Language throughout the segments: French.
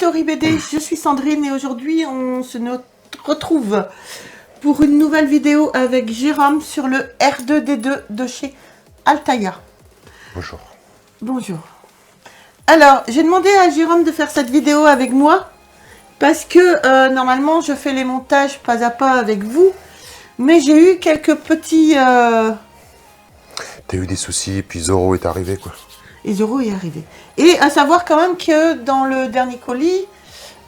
Story BD, je suis Sandrine et aujourd'hui on se retrouve pour une nouvelle vidéo avec Jérôme sur le R2D2 de chez Altaïa. Bonjour. Bonjour. Alors, j'ai demandé à Jérôme de faire cette vidéo avec moi parce que normalement je fais les montages pas à pas avec vous, mais j'ai eu quelques petits... T'as eu des soucis et puis Zoro est arrivé quoi. Et Zoro est arrivé. Et à savoir quand même que dans le dernier colis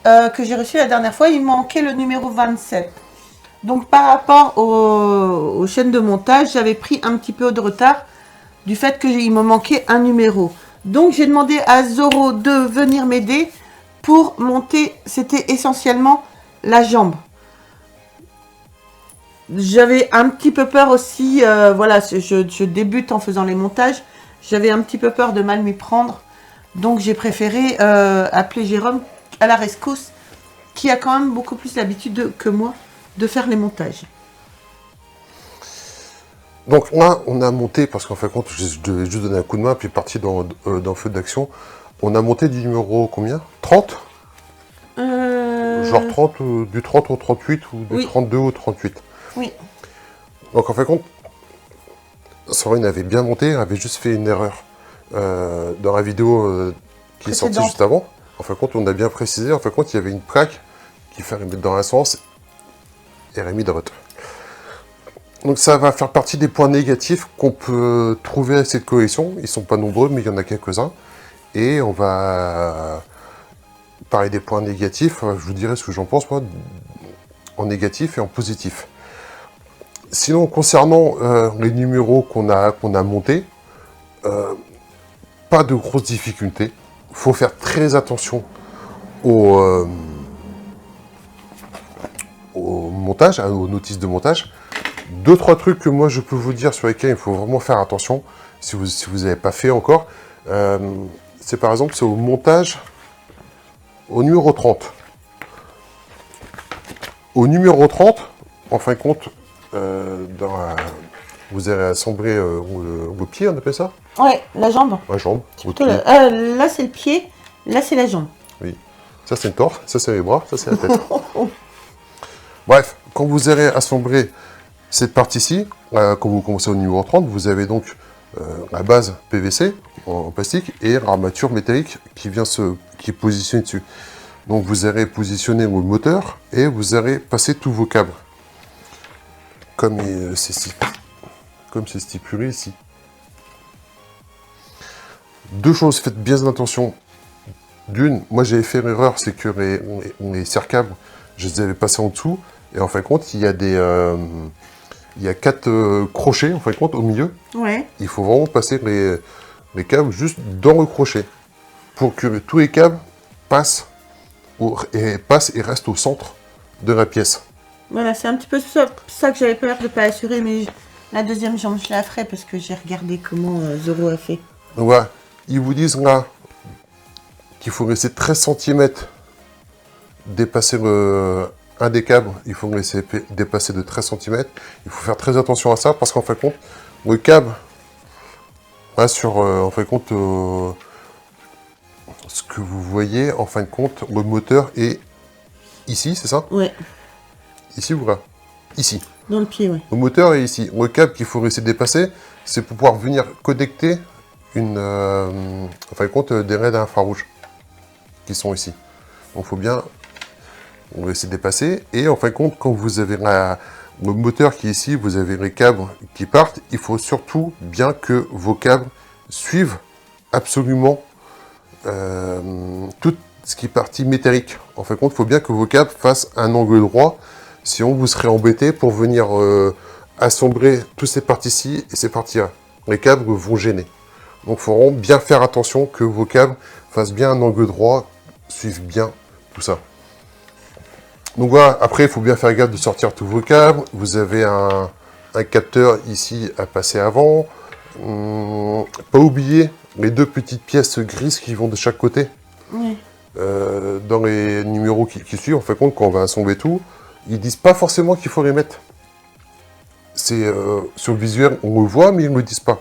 que j'ai reçu la dernière fois, il manquait le numéro 27. Donc par rapport aux chaînes de montage, j'avais pris un petit peu de retard du fait qu'il me manquait un numéro. Donc j'ai demandé à Zoro de venir m'aider pour monter, c'était essentiellement la jambe. J'avais un petit peu peur aussi, voilà, je débute en faisant les montages. J'avais un petit peu peur de mal m'y prendre. Donc j'ai préféré appeler Jérôme à la rescousse, qui a quand même beaucoup plus l'habitude que moi de faire les montages. Donc là, on a monté, parce qu'en fin de compte, je devais juste donner un coup de main, puis parti dans le feu d'action. On a monté du numéro combien 30 Genre 30, du 30 au 38, ou du Oui. 32 au 38. Oui. Donc en fin de compte, Sandrine avait bien monté, elle avait juste fait une erreur dans la vidéo qui est sortie juste avant. En fin de compte, on a bien précisé, en fin de compte, il y avait une plaque qui fallait mettre dans un sens et remis dans l'autre. Donc ça va faire partie des points négatifs qu'on peut trouver à cette collection. Ils ne sont pas nombreux, mais il y en a quelques-uns. Et on va parler des points négatifs. Je vous dirai ce que j'en pense, moi, en négatif et en positif. Sinon, concernant les numéros qu'on a montés, pas de grosses difficultés. Il faut faire très attention au montage, aux notices de montage. 2-3 trucs que moi je peux vous dire sur lesquels il faut vraiment faire attention, si vous n'avez pas fait encore. C'est par exemple, c'est au montage au numéro 30. Au numéro 30, en fin de compte, vous allez assembler le pied, on appelle ça? Ouais, la jambe. La jambe. Là c'est le pied, là c'est la jambe. Oui. Ça c'est le torse, ça c'est les bras, ça c'est la tête. Bref, quand vous allez assembler cette partie-ci, quand vous commencez au numéro 30, vous avez donc la base PVC en plastique et l'armature métallique qui est positionnée dessus. Donc vous allez positionner le moteur et vous allez passer tous vos câbles. Comme c'est stipulé ici. Deux choses, faites bien attention. D'une, moi j'avais fait l'erreur, c'est que les serre-câbles, je les avais passés en dessous, et en fin de compte, il y a 4 crochets en fin de compte au milieu. Ouais. Il faut vraiment passer les câbles juste dans le crochet pour que tous les câbles passent et restent au centre de la pièce. Voilà, c'est un petit peu ça que j'avais peur de ne pas assurer, mais la deuxième jambe, je la ferai parce que j'ai regardé comment Zoro a fait. Donc voilà, ils vous disent là qu'il faut laisser 13 cm dépasser un des câbles, il faut le laisser dépasser de 13 cm. Il faut faire très attention à ça parce qu'en fin de compte, le câble, là, en fin de compte, ce que vous voyez, en fin de compte, le moteur est ici, c'est ça? Ouais. Ici ou là? Ici. Dans le pied, ouais. Le moteur est ici. Le câble qu'il faut laisser dépasser, c'est pour pouvoir venir connecter en fin de compte, des raies infrarouges qui sont ici. Donc il faut bien le laisser dépasser. Et en fin de compte, quand vous avez le moteur qui est ici, vous avez les câbles qui partent, il faut surtout bien que vos câbles suivent absolument tout ce qui est partie métallique. En fin de compte, il faut bien que vos câbles fassent un angle droit, sinon vous serez embêté pour venir assembler toutes ces parties-ci et ces parties-là. Les câbles vont gêner. Donc il faut vraiment bien faire attention que vos câbles fassent bien un angle droit, suivent bien tout ça. Donc voilà, après il faut bien faire gaffe de sortir tous vos câbles. Vous avez un capteur ici à passer avant. Pas oublier les 2 petites pièces grises qui vont de chaque côté. Oui. Dans les numéros qui suivent, en fin de compte, quand on va assembler tout, ils disent pas forcément qu'il faut les mettre. C'est sur le visuel, on le voit, mais ils ne le disent pas.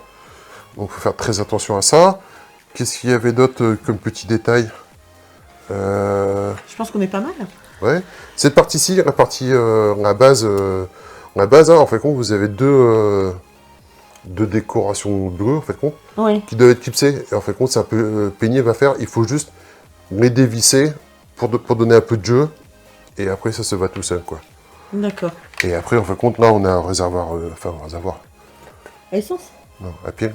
Donc il faut faire très attention à ça. Qu'est-ce qu'il y avait d'autre comme petit détail? Je pense qu'on est pas mal. Ouais. Cette partie-ci, la partie, la base, hein, en fait, vous avez deux décorations bleues, en fait, Oui. qui doivent être clipsées. Et en fait, c'est un peu peigné, va faire. Il faut juste les dévisser pour donner un peu de jeu. Et après, ça se va tout seul, quoi. D'accord. Et après, en fait, là, on a un réservoir, un réservoir. À essence? Non, à pile.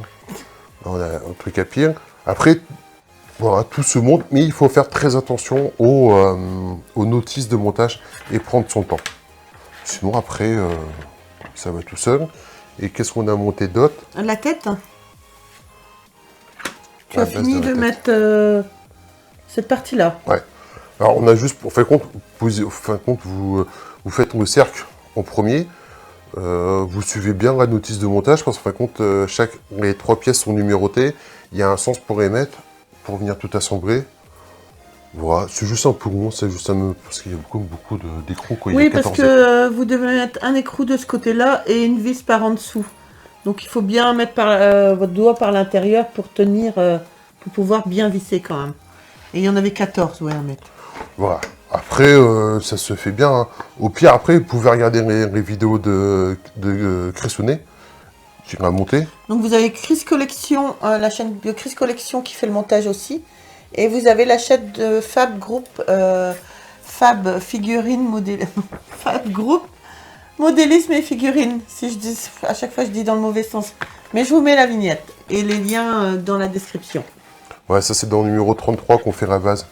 Là, on a un truc à pile. Après, voilà, tout se monte, mais il faut faire très attention aux notices de montage et prendre son temps. Sinon, après, ça va tout seul. Et qu'est-ce qu'on a monté d'autre? La tête. Tu La as base fini de la de tête. mettre cette partie-là. Ouais. Alors, on a juste, pour faire compte, vous faites le cercle en premier. Vous suivez bien la notice de montage, parce qu'en fin de compte, les 3 pièces sont numérotées. Il y a un sens pour les mettre, pour venir tout assembler. Voilà, c'est juste un peu long, c'est juste parce qu'il y a beaucoup d'écrans. Oui, parce que vous devez mettre un écrou de ce côté-là et une vis par en dessous. Donc il faut bien mettre votre doigt par l'intérieur pour tenir, pour pouvoir bien visser quand même. Et il y en avait 14, ouais, à mettre. Voilà. Après, ça se fait bien. Hein. Au pire, après, vous pouvez regarder les vidéos de Cressonnet, qui l'a monté. Donc vous avez Chris Collection, la chaîne de Chris Collection qui fait le montage aussi. Et vous avez la chaîne de Fab Group, Fab Figurine Modèle, Fab Group Modélisme et Figurine. Si je dis, à chaque fois je dis dans le mauvais sens. Mais je vous mets la vignette et les liens dans la description. Ouais, ça c'est dans le numéro 33 qu'on fait la base.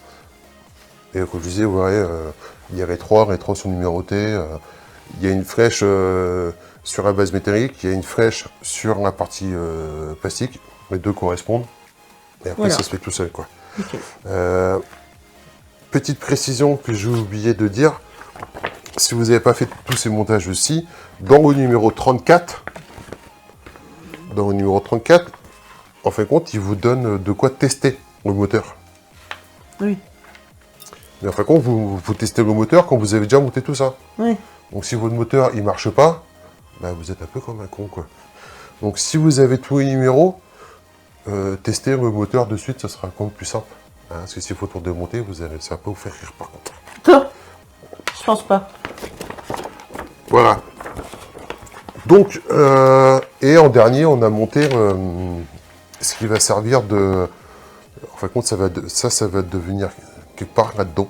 Et comme je disais, vous voyez, il y a les trois sont numérotés. Il y a une flèche sur la base métallique, il y a une flèche sur la partie plastique. Les deux correspondent. Et après, Voilà. ça se fait tout seul, quoi. Okay. Petite précision que j'ai oublié de dire, si vous n'avez pas fait tous ces montages aussi, dans le numéro 34, en fin de compte, il vous donne de quoi tester le moteur. Oui. Mais en fin de compte, vous testez le moteur quand vous avez déjà monté tout ça. Oui. Donc si votre moteur il marche pas, bah, vous êtes un peu comme un con, quoi. Donc si vous avez tous les numéros, tester le moteur de suite, ça sera encore plus simple. Hein, parce que s'il faut tout démonter, ça va pas vous faire rire par contre. Non, je pense pas. Voilà. Donc, et en dernier, on a monté ce qui va servir de... En fin de compte, ça va devenir quelque part là-dedans,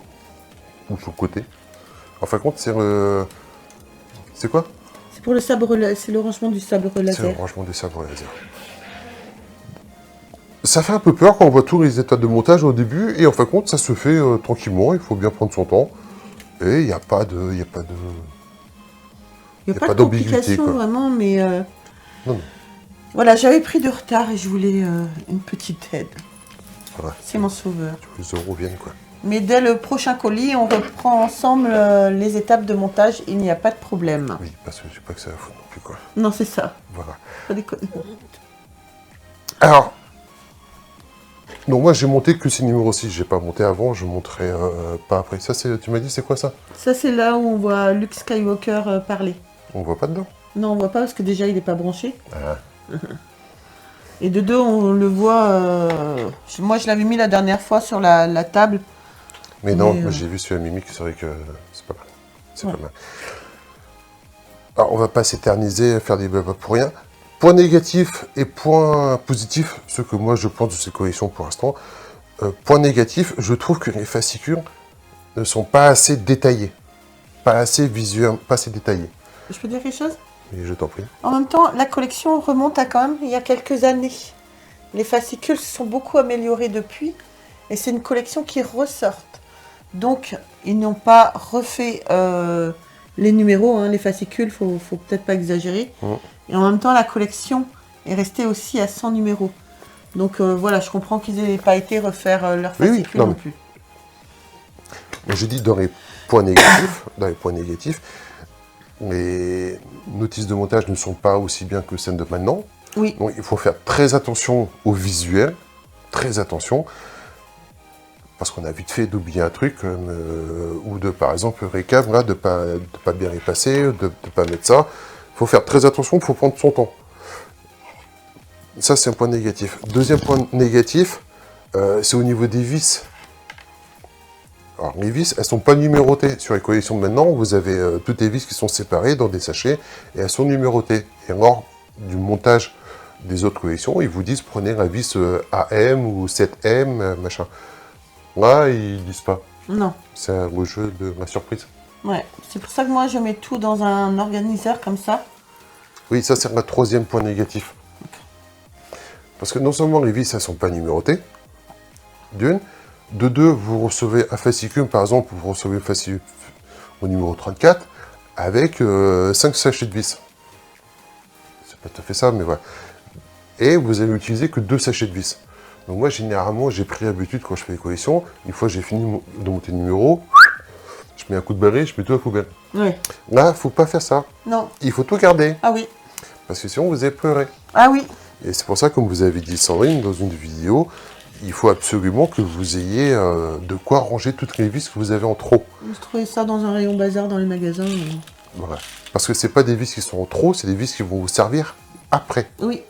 ou sur le côté. En fin de compte, c'est le... C'est quoi? C'est pour le sabre, c'est le rangement du sabre laser. C'est le rangement des sabres laser. Ça fait un peu peur quand on voit tous les états de montage au début, et en fin de compte, ça se fait tranquillement, il faut bien prendre son temps. Et il n'y a pas de... Il n'y a pas de complication vraiment, mais... Non. Voilà, j'avais pris de retard et je voulais une petite aide. Voilà. C'est mon sauveur. Les euros viennent, quoi. Mais dès le prochain colis, on reprend ensemble les étapes de montage, il n'y a pas de problème. Oui, parce que je sais pas que ça va foutre non plus, quoi. Non, c'est ça. Voilà. Pas déconner. Alors, donc moi j'ai monté que ces numéros 6, j'ai pas monté avant, je montrerai pas après. Ça, tu m'as dit, c'est quoi ça? Ça, c'est là où on voit Luke Skywalker parler. On voit pas dedans? Non, on voit pas parce que déjà, il n'est pas branché. Ah. Et de deux, on le voit... moi, je l'avais mis la dernière fois sur la table. Mais non, moi, j'ai vu sur la mimique, c'est vrai que c'est pas mal. C'est pas mal. Alors, on va pas s'éterniser, faire des blabla pour rien. Point négatif et point positif, ce que moi je pense de ces collections pour l'instant. Point négatif, je trouve que les fascicules ne sont pas assez détaillés. Pas assez visuels, pas assez détaillés. Je peux dire quelque chose? Et je t'en prie. En même temps, la collection remonte à quand même il y a quelques années. Les fascicules se sont beaucoup améliorés depuis. Et c'est une collection qui ressort. Donc, ils n'ont pas refait les numéros, hein, les fascicules, faut peut-être pas exagérer. Et en même temps, la collection est restée aussi à 100 numéros. Donc voilà, je comprends qu'ils n'aient pas été refaire leurs fascicules non plus. J'ai dit dans les points négatifs, les notices de montage ne sont pas aussi bien que celles de maintenant. Oui. Donc il faut faire très attention au visuel, très attention. Parce qu'on a vite fait d'oublier un truc, ou de, par exemple, récave, là, de pas bien les passer, de ne pas mettre ça. Il faut faire très attention, il faut prendre son temps. Ça, c'est un point négatif. Deuxième point négatif, c'est au niveau des vis. Alors, les vis, elles sont pas numérotées. Sur les collections de maintenant, vous avez toutes les vis qui sont séparées dans des sachets et elles sont numérotées. Et lors du montage des autres collections, ils vous disent prenez la vis AM ou 7M, machin. Là, ils disent pas. Non. C'est le jeu de la surprise. Ouais, c'est pour ça que moi je mets tout dans un organiseur comme ça. Oui, ça c'est le troisième point négatif. Parce que non seulement les vis, elles sont pas numérotées, d'une. De deux, vous recevez un fascicule, par exemple, vous recevez le fascicule au numéro 34 avec 5 sachets de vis. C'est pas tout à fait ça, mais voilà. Et vous allez utiliser que 2 sachets de vis. Donc moi, généralement, j'ai pris l'habitude, quand je fais les collections, une fois que j'ai fini de monter le numéro, je mets un coup de balai, je mets tout à la poubelle. Oui. Là, faut pas faire ça. Non. Il faut tout garder. Ah oui. Parce que sinon, vous allez pleurer. Ah oui. Et c'est pour ça, comme vous avez dit, Sandrine, dans une vidéo, il faut absolument que vous ayez de quoi ranger toutes les vis que vous avez en trop. Vous trouvez ça dans un rayon bazar dans les magasins. Voilà. Parce que c'est pas des vis qui sont en trop, c'est des vis qui vont vous servir après. Oui.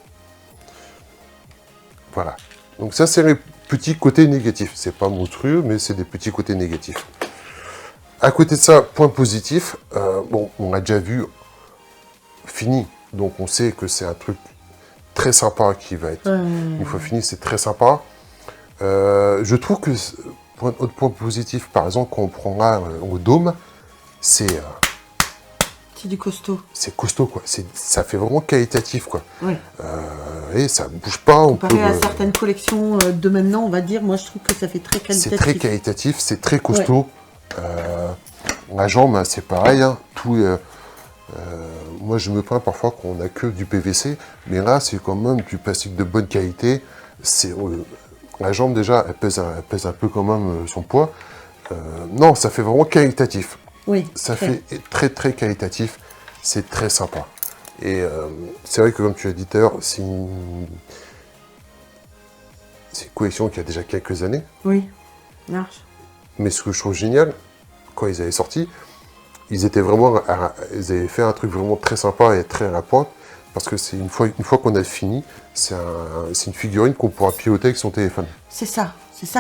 Voilà. Donc ça, c'est les petits côtés négatifs. C'est pas monstrueux, mais c'est des petits côtés négatifs. À côté de ça, point positif, bon, on a déjà vu fini. Donc on sait que c'est un truc très sympa qui va être... Une fois fini, c'est très sympa. Je trouve que, autre point positif, par exemple, quand on prend là au dôme, c'est du costaud. C'est costaud, quoi. Ça fait vraiment qualitatif, quoi. Oui. Et ça bouge pas. Comparé à certaines collections de maintenant, on va dire, moi je trouve que ça fait très qualitatif. C'est très qualitatif, c'est très costaud. La jambe, c'est pareil. Hein. Moi, je me plains parfois qu'on n'a que du PVC, mais là, c'est quand même du plastique de bonne qualité. La jambe, déjà, elle pèse un peu quand même son poids. Non, ça fait vraiment qualitatif. Oui. Ça fait très, très qualitatif. C'est très sympa. Et c'est vrai que, comme tu l'as dit tout à l'heure, c'est une collection qui a déjà quelques années. Oui, large. Mais ce que je trouve génial, quand ils avaient sorti, ils avaient fait un truc vraiment très sympa et très à la pointe, parce que c'est une fois qu'on a fini, c'est une figurine qu'on pourra piloter avec son téléphone. C'est ça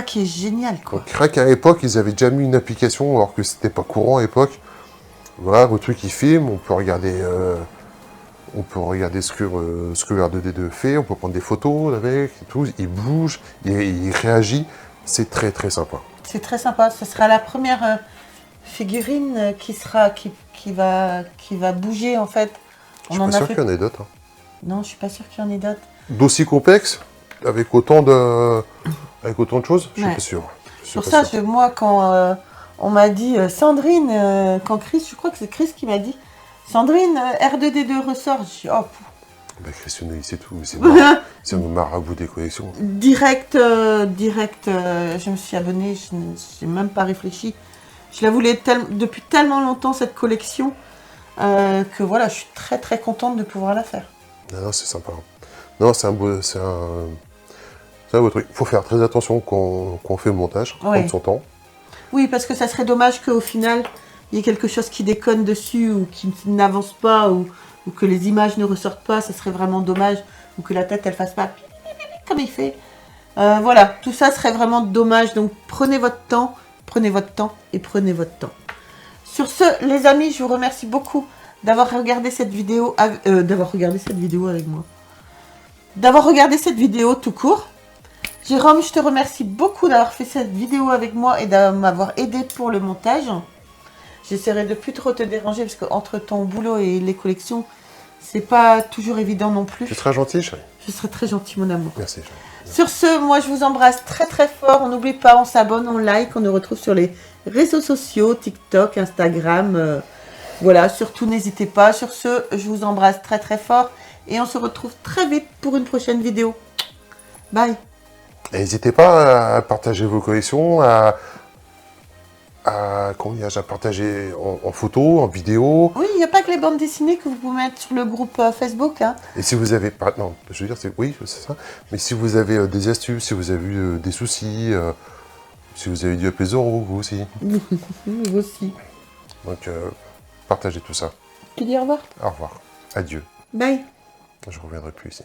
qui est génial, quoi. Donc, rien qu'à l'époque, ils avaient déjà mis une application, alors que c'était pas courant à l'époque. Voilà, le truc il filme, on peut regarder ce que R2D2 fait, on peut prendre des photos avec, et tout, il bouge, il réagit, c'est très très sympa. C'est très sympa, ce sera la première figurine qui va bouger en fait. Je suis pas sûr qu'il y en ait d'autres. Hein. Non, je suis pas sûr qu'il y en ait d'autres. D'aussi complexe, avec autant de choses, je suis pas sûr. Pour ça, moi quand on m'a dit Sandrine, quand Chris, je crois que c'est Chris qui m'a dit Sandrine, R2D2 ressort, je dis oh. Bah, Christian, c'est tout, c'est un marabout des collections. Direct, je me suis abonnée, je n'ai même pas réfléchi. Je la voulais depuis tellement longtemps, cette collection, que voilà, je suis très très contente de pouvoir la faire. Non, c'est sympa. Non, c'est un beau truc. Il faut faire très attention quand on fait le montage, prendre son temps. Oui, parce que ça serait dommage qu'au final, il y ait quelque chose qui déconne dessus, ou qui n'avance pas, ou que les images ne ressortent pas, ça serait vraiment dommage, ou que la tête, elle fasse pas comme il fait. Voilà, tout ça serait vraiment dommage, donc prenez votre temps et prenez votre temps. Sur ce, les amis, je vous remercie beaucoup d'avoir regardé cette vidéo, avec moi. D'avoir regardé cette vidéo tout court. Jérôme, je te remercie beaucoup d'avoir fait cette vidéo avec moi et de m'avoir aidé pour le montage. J'essaierai de plus trop te déranger parce qu'entre ton boulot et les collections, c'est pas toujours évident non plus. Tu seras gentil, chérie. Je serai très gentil, mon amour. Merci, chérie. Sur ce, moi je vous embrasse très très fort. On n'oublie pas, on s'abonne, on like, on nous retrouve sur les réseaux sociaux, TikTok, Instagram. Voilà, surtout n'hésitez pas. Sur ce, je vous embrasse très très fort et on se retrouve très vite pour une prochaine vidéo. Bye. N'hésitez pas à partager vos collections, à partager en photo, en vidéo. Oui, il n'y a pas que les bandes dessinées que vous pouvez mettre sur le groupe Facebook. Hein. Et si vous avez... Non, je veux dire, oui, c'est ça. Mais si vous avez des astuces, si vous avez eu des soucis, si vous avez dû appeler Zoro, vous aussi. Vous aussi. Donc, partagez tout ça. Tu dis au revoir. Au revoir. Adieu. Bye. Je ne reviendrai plus ici.